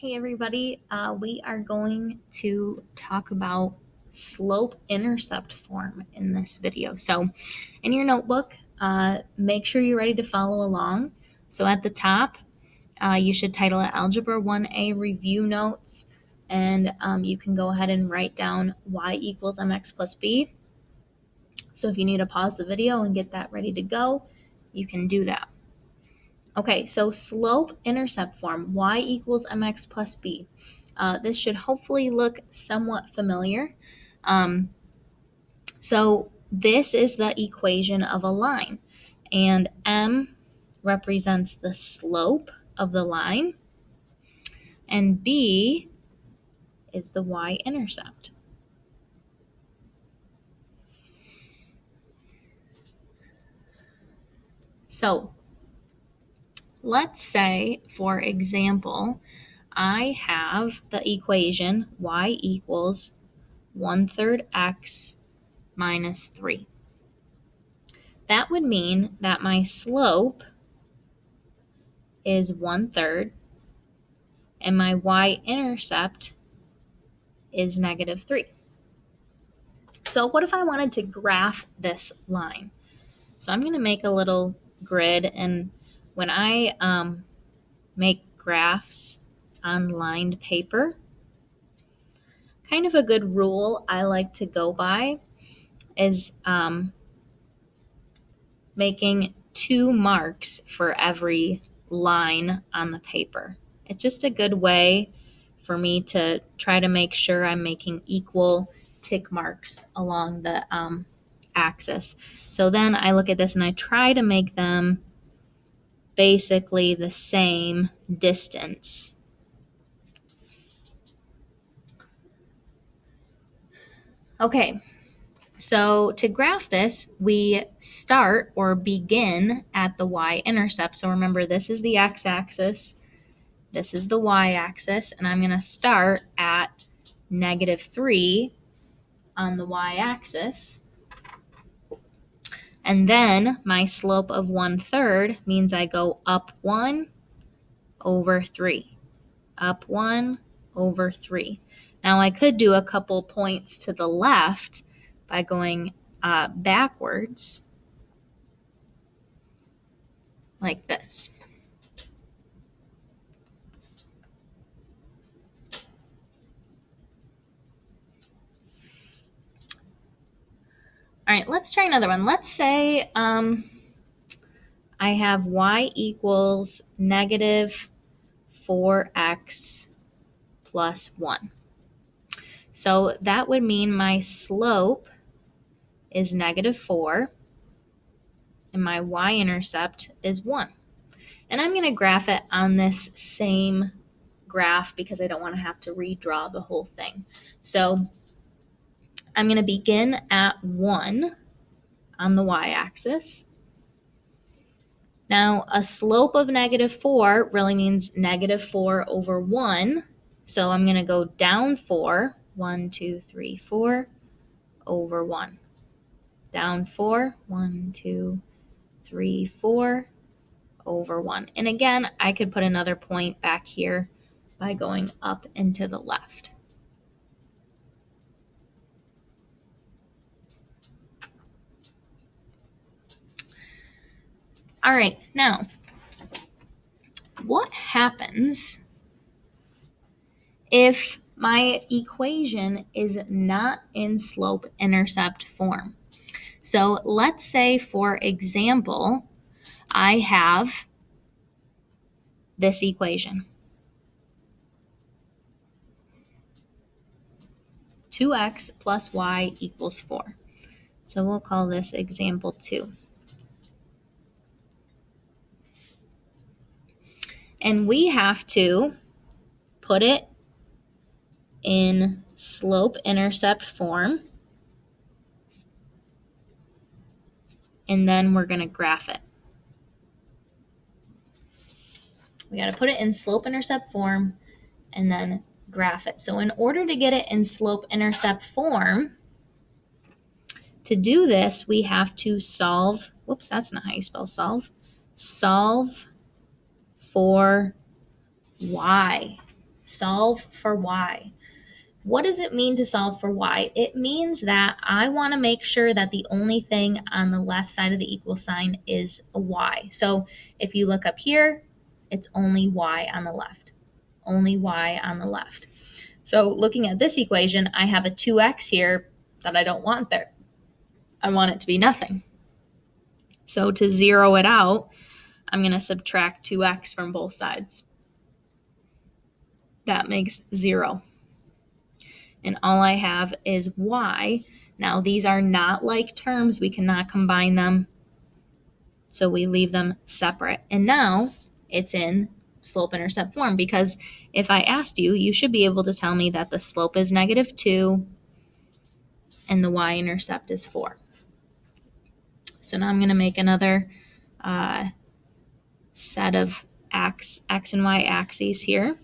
Hey everybody, we are going to talk about slope-intercept form in this video. So in your notebook, make sure you're ready to follow along. So at the top, you should title it Algebra 1A Review Notes, and you can go ahead and write down y equals mx plus b. So if you need to pause the video and get that ready to go, you can do that. Okay, so slope-intercept form, y equals mx plus b. This should hopefully look somewhat familiar. So this is the equation of a line, and m represents the slope of the line, and b is the y-intercept. So let's say, for example, I have the equation y equals 1/3 x minus 3. That would mean that my slope is 1/3 and my y-intercept is -3. So what if I wanted to graph this line? So I'm going to make a little grid, and when I make graphs on lined paper, kind of a good rule I like to go by is making 2 marks for every line on the paper. It's just a good way for me to try to make sure I'm making equal tick marks along the axis. So then I look at this and I try to make them basically the same distance. Okay, so to graph this, we start or begin at the y-intercept. So remember, this is the x-axis, this is the y-axis, and I'm going to start at -3 on the y-axis. And then my slope of 1/3 means I go up 1 over 3. Up 1 over 3. Now I could do a couple points to the left by going backwards like this. All right, let's try another one. Let's say I have y equals -4x plus 1. So that would mean my slope is -4 and my y-intercept is 1. And I'm going to graph it on this same graph because I don't want to have to redraw the whole thing. So I'm going to begin at 1 on the y-axis. Now, a slope of -4 really means -4 over 1. So I'm going to go down 4, 1, 2, 3, 4, over 1. Down 4, 1, 2, 3, 4, over 1. And again, I could put another point back here by going up and to the left. All right, now, what happens if my equation is not in slope-intercept form? So let's say, for example, I have this equation. 2x plus y equals 4. So we'll call this example 2. And we have to put it in slope-intercept form, and then we're going to graph it. We got to put it in slope-intercept form and then graph it. So in order to get it in slope-intercept form, to do this, we have to solve, whoops, that's not how you spell solve for y. solve for y. What does it mean to solve for y? It means that I want to make sure that the only thing on the left side of the equal sign is a y. So if you look up here, it's only y on the left. Only y on the left. So looking at this equation, I have a 2x here that I don't want there. I want it to be nothing. So to zero it out, I'm going to subtract 2x from both sides. That makes 0. And all I have is y. Now, these are not like terms. We cannot combine them. So we leave them separate. And now it's in slope-intercept form, because if I asked you, you should be able to tell me that the slope is -2 and the y-intercept is 4. So now I'm going to make another set of x and y axes here.